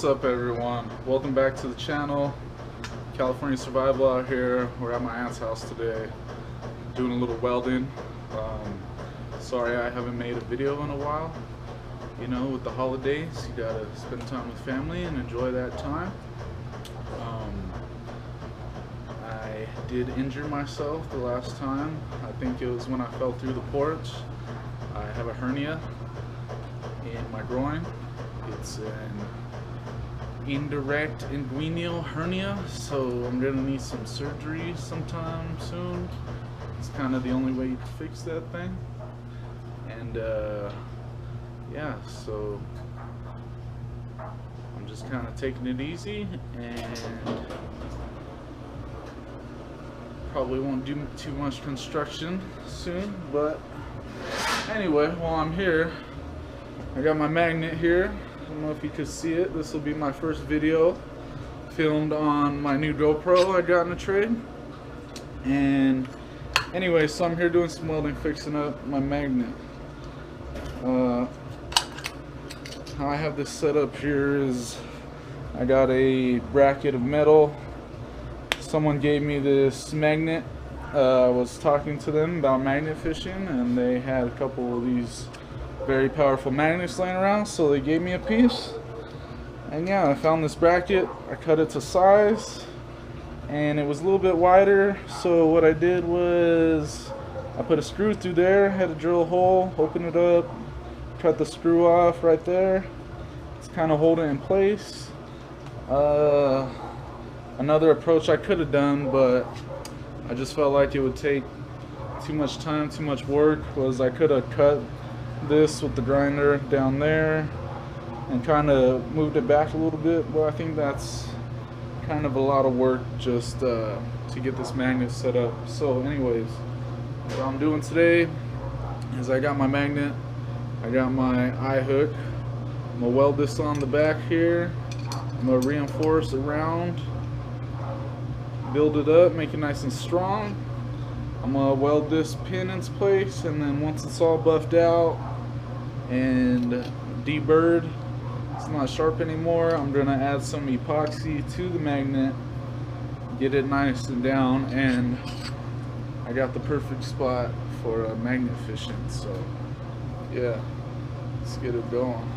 What's up, everyone? Welcome back to the channel. California Survival out here. We're at my aunt's house today doing a little welding. Sorry I haven't made a video in a while. You know, with the holidays, you gotta spend time with family and enjoy that time. I did injure myself the last time. I think it was when I fell through the porch. I have a hernia in my groin. It's an indirect inguinal hernia, so I'm gonna need some surgery sometime soon. It's kind of the only way you can fix that thing. And yeah, so I'm just kind of taking it easy, and probably won't do too much construction soon. But anyway, while I'm here, I got my magnet here. I don't know if you could see it. This will be my first video filmed on my new GoPro I got in a trade. And anyway, so I'm here doing some welding, fixing up my magnet. How I have this set up here is I got a bracket of metal. Someone gave me this magnet. I was talking to them about magnet fishing, and they had a couple of these very powerful magnets laying around, so they gave me a piece. And yeah, I found this bracket. I cut it to size, and it was a little bit wider, so what I did was I put a screw through there, had to drill a hole, open it up, cut the screw off right there. It's kind of holding it in place. Another approach I could have done, but I just felt like it would take too much time, too much work, was I could have cut this with the grinder down there and kind of moved it back a little bit, but I think that's kind of a lot of work just to get this magnet set up. So anyways, what I'm doing today is I got my magnet, I got my eye hook. I'm gonna weld this on the back here. I'm gonna reinforce around, build it up, make it nice and strong. I'm gonna weld this pin in place, and then once it's all buffed out and deburred, it's not sharp anymore, I'm gonna add some epoxy to the magnet, get it nice and down, and I got the perfect spot for magnet fishing. So yeah, let's get it going.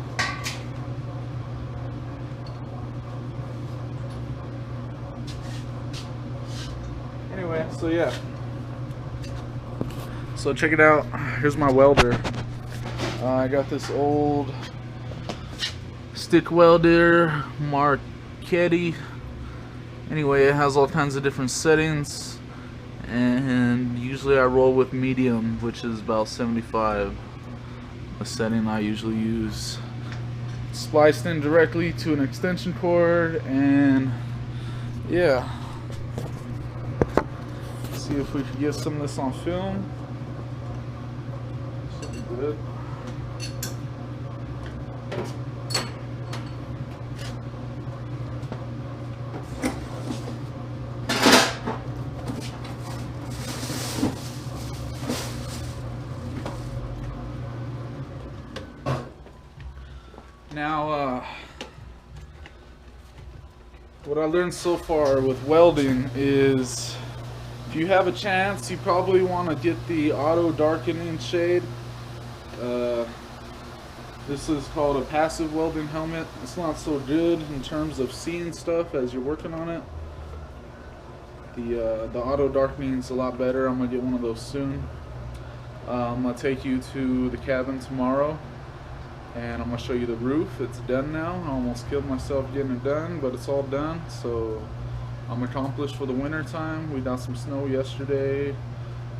Anyway, so yeah. So check it out. Here's my welder. I got this old stick welder, Marchetti. Anyway, it has all kinds of different settings, and usually I roll with medium, which is about 75. A setting I usually use. Spliced in directly to an extension cord, and yeah. Let's see if we can get some of this on film. Good. Now, what I learned so far with welding is, if you have a chance, you probably want to get the auto darkening shade. This is called a passive welding helmet. It's not so good in terms of seeing stuff as you're working on it. The auto darkening is a lot better. I'm gonna get one of those soon. I'm gonna take you to the cabin tomorrow, and I'm gonna show you the roof. It's done now. I almost killed myself getting it done, but it's all done, so I'm accomplished for the winter time. We got some snow yesterday,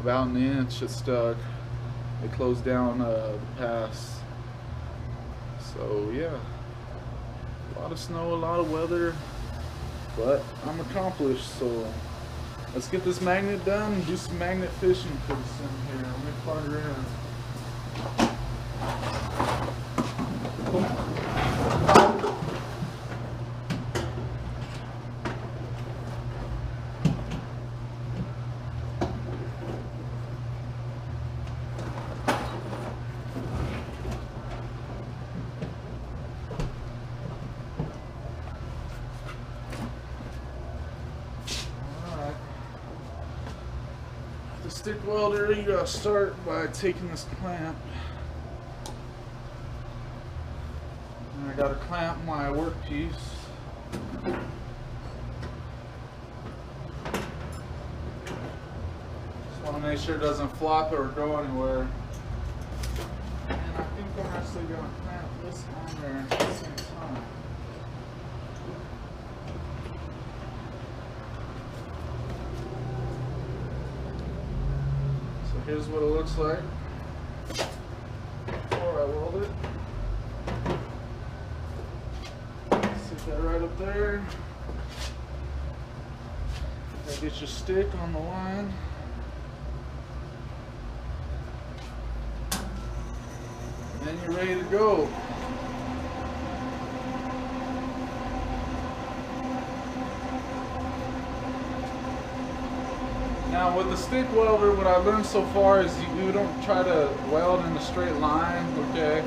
about an inch. It stuck. It closed down the pass. So yeah, a lot of snow, a lot of weather, but I'm accomplished. So let's get this magnet done and do some magnet fishing pretty soon here. Let me plug her in. stick welder, you gotta start by taking this clamp. And I gotta clamp my workpiece. Just wanna make sure it doesn't flop or go anywhere. And I think I'm actually gonna clamp this on there at the same time. Here's what it looks like before I weld it. Stick that right up there. Now get your stick on the line. And then you're ready to go. Now with the stick welder, what I learned so far is you don't try to weld in a straight line, okay?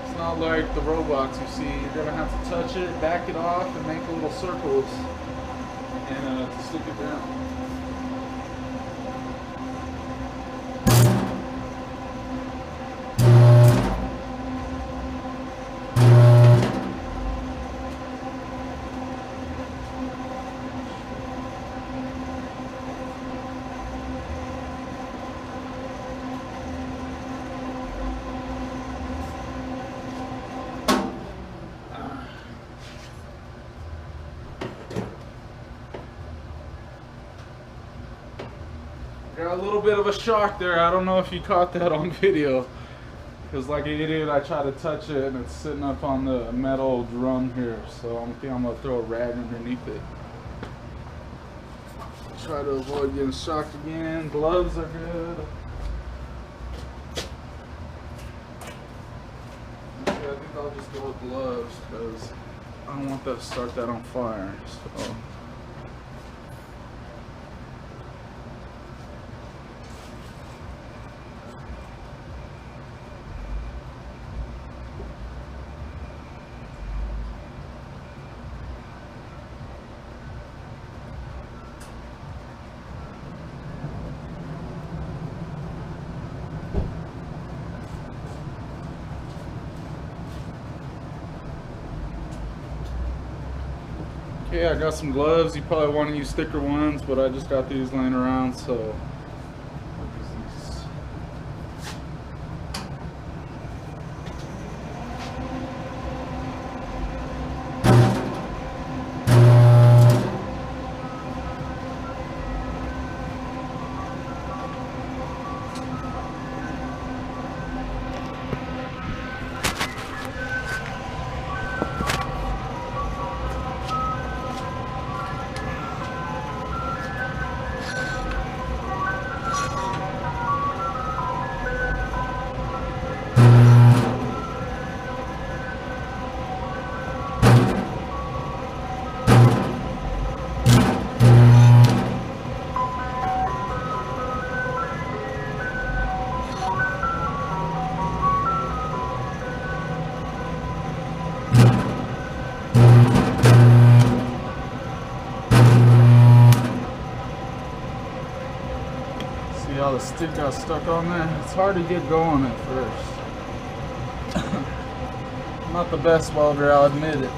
It's not like the robots you see. You're gonna have to touch it, back it off, and make little circles and stick it down. Got a little bit of a shock there. I don't know if you caught that on video. Because like an idiot, I tried to touch it and it's sitting up on the metal drum here. So I think I'm going to throw a rag underneath it. Try to avoid getting shocked again. Gloves are good. Actually, I think I'll just go with gloves because I don't want that to start that on fire. So. Okay, I got some gloves. You probably want to use thicker ones, but I just got these laying around, so how the stick got stuck on there. It's hard to get going at first. I'm not the best welder, I'll admit it.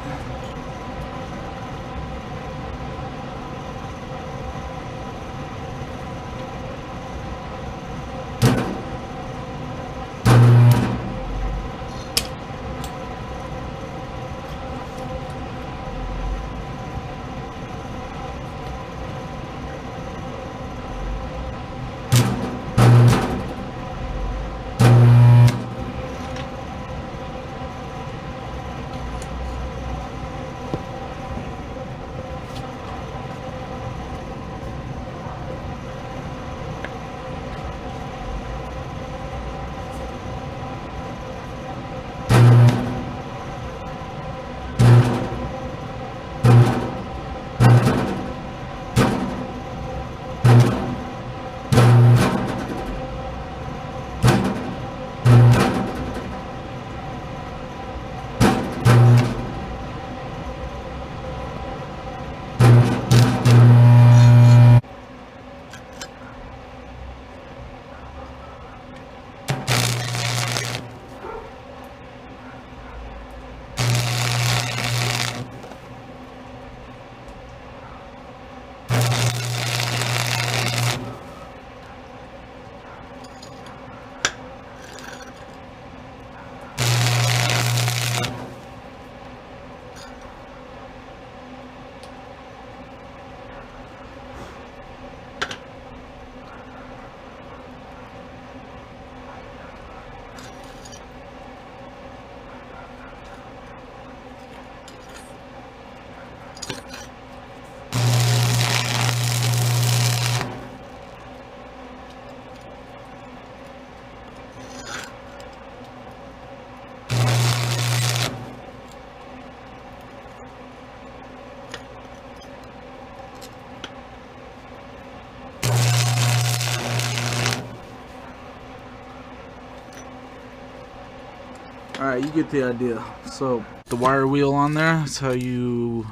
Alright, you get the idea. So the wire wheel on there, that's how you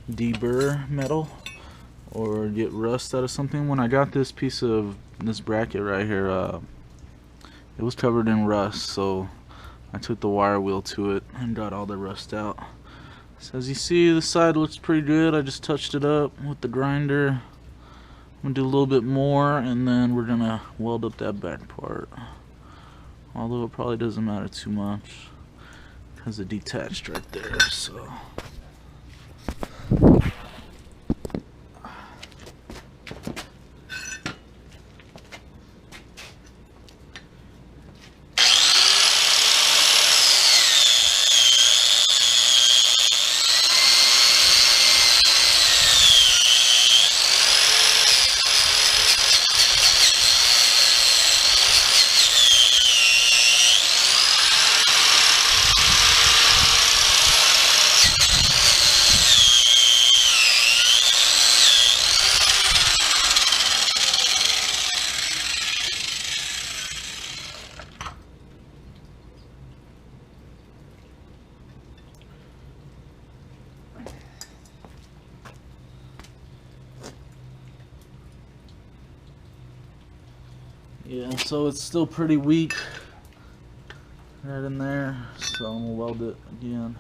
deburr metal or get rust out of something. When I got this piece of this bracket right here, it was covered in rust, so I took the wire wheel to it and got all the rust out. So as you see, the side looks pretty good. I just touched it up with the grinder. I'm gonna do a little bit more, and then we're gonna weld up that back part. Although it probably doesn't matter too much because it detached right there. So yeah, so it's still pretty weak right in there, so I'm gonna weld it again.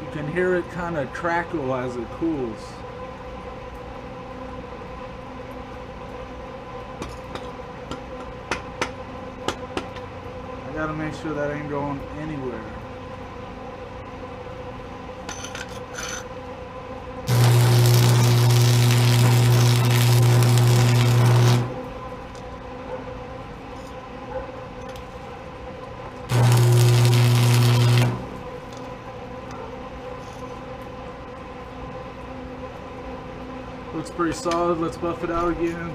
You can hear it kind of crackle as it cools. I gotta make sure that ain't going anywhere. Looks pretty solid. Let's buff it out again.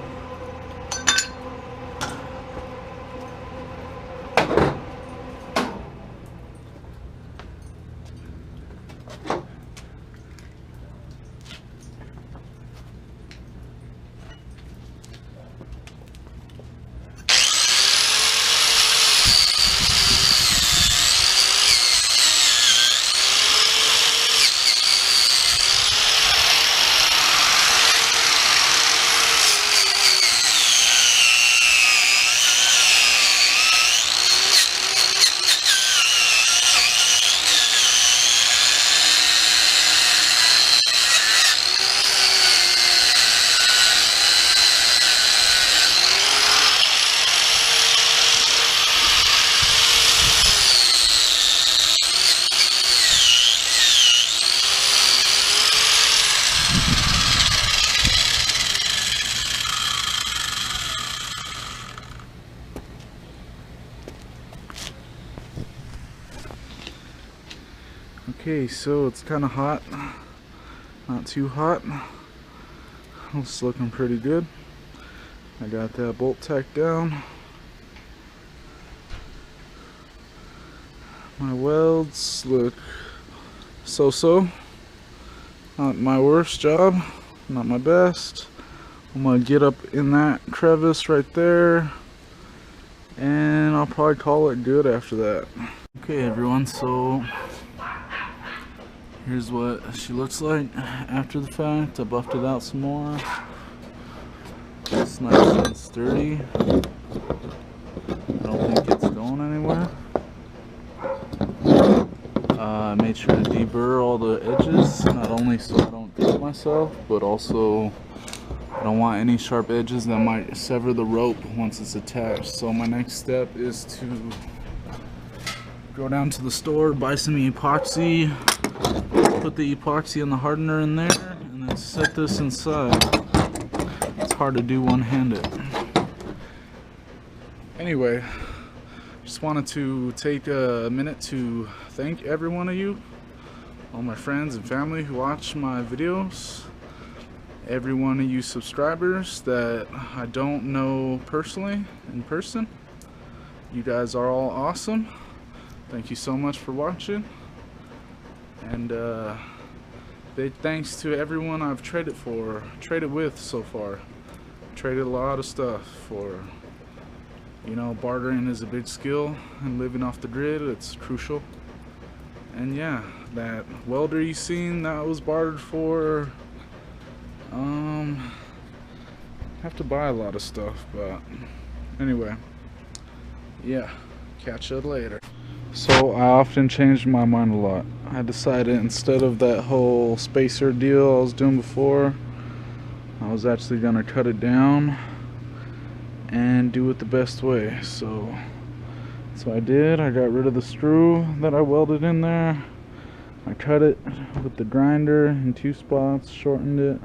Okay, so it's kind of hot, not too hot. It's looking pretty good. I got that bolt tacked down. My welds look so-so. Not my worst job, not my best. I'm gonna get up in that crevice right there, and I'll probably call it good after that. Okay everyone, so here's what she looks like after the fact. I buffed it out some more. It's nice and sturdy. I don't think it's going anywhere. I made sure to deburr all the edges, not only so I don't cut myself, but also I don't want any sharp edges that might sever the rope once it's attached. So my next step is to go down to the store, buy some epoxy, put the epoxy and the hardener in there, and then set this inside. It's hard to do one-handed. Anyway, just wanted to take a minute to thank every one of you, all my friends and family who watch my videos, every one of you subscribers that I don't know personally in person. You guys are all awesome. Thank you so much for watching, and big thanks to everyone I've traded with so far. Traded a lot of stuff for, you know, bartering is a big skill, and living off the grid, it's crucial. And yeah, that welder you seen that was bartered for, have to buy a lot of stuff, but anyway, yeah, catch you later. So I often change my mind a lot. I decided instead of that whole spacer deal I was doing before, I was actually gonna cut it down and do it the best way. So I did. I got rid of the screw that I welded in there. I cut it with the grinder in 2 spots, shortened it.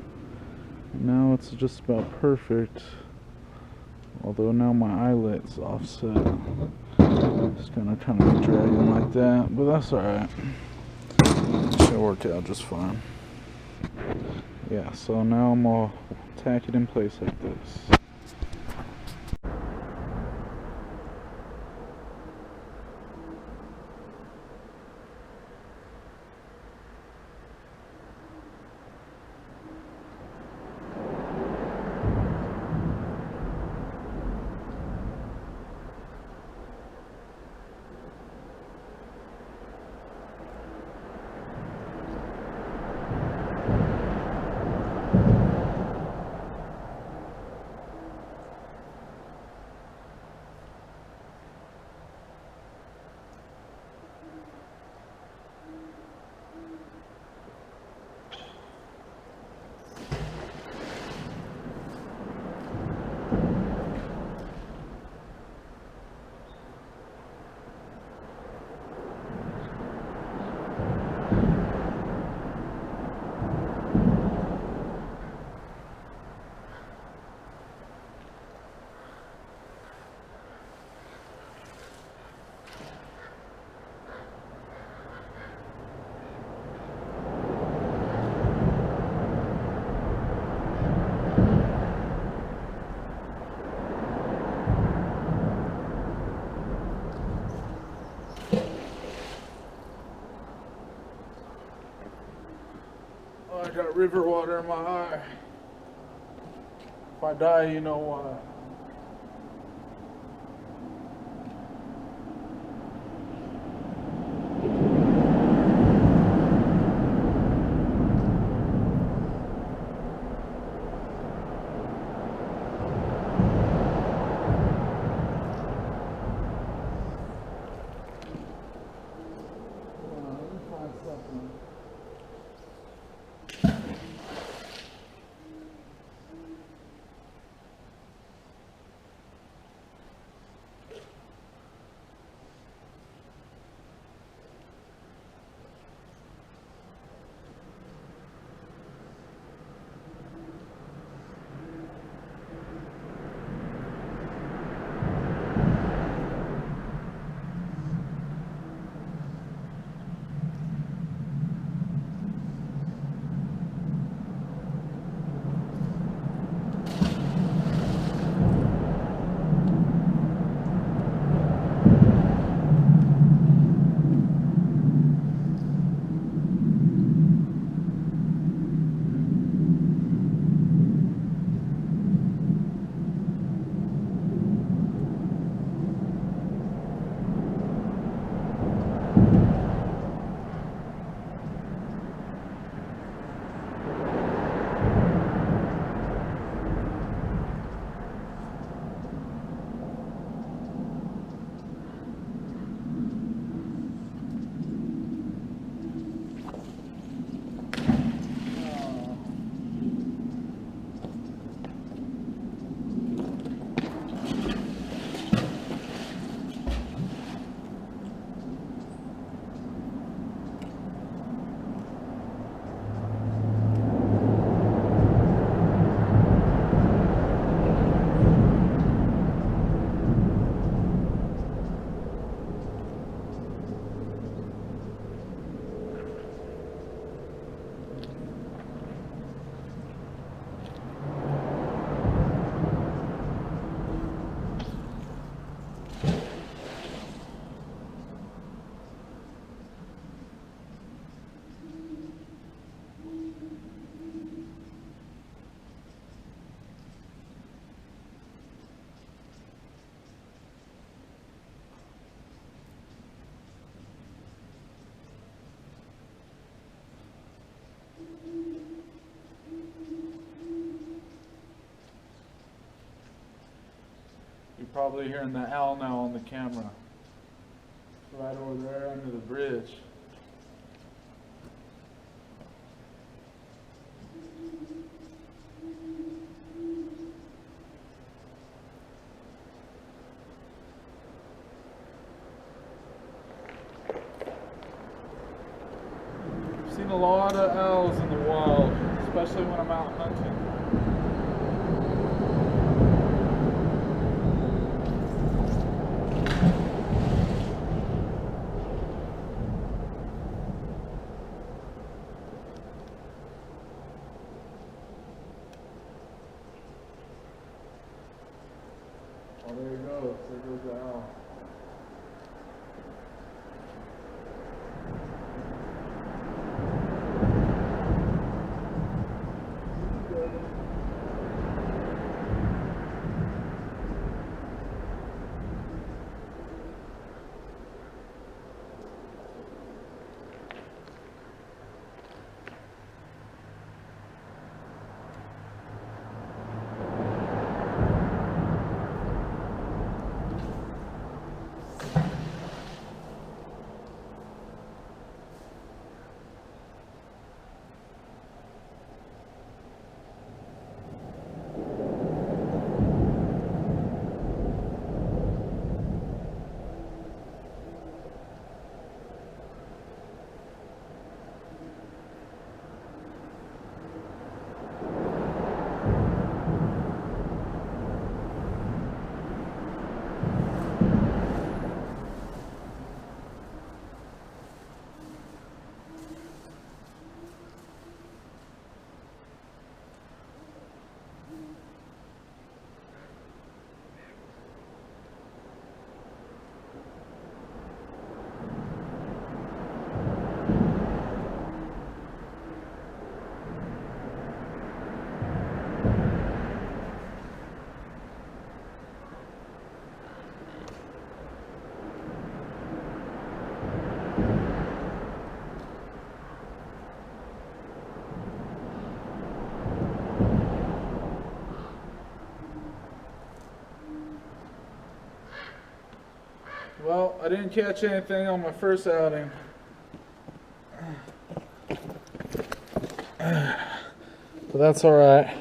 Now it's just about perfect. Although now my eyelet's offset. It's gonna kind of be dragging like that, but that's alright. Should work out just fine. Yeah, so now I'm gonna tack it in place like this. I got river water in my eye. If I die, you know why. probably hearing the owl now on the camera. Right over there under the bridge. I've seen a lot of owls in the wild, especially when I'm out hunting. Oh, there he goes. There goes the owl. Well, I didn't catch anything on my first outing. But that's alright.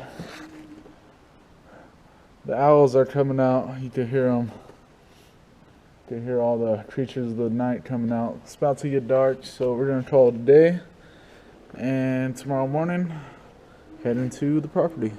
The owls are coming out. You can hear them. You can hear all the creatures of the night coming out. It's about to get dark, so we're going to call it a day. And tomorrow morning, head into the property.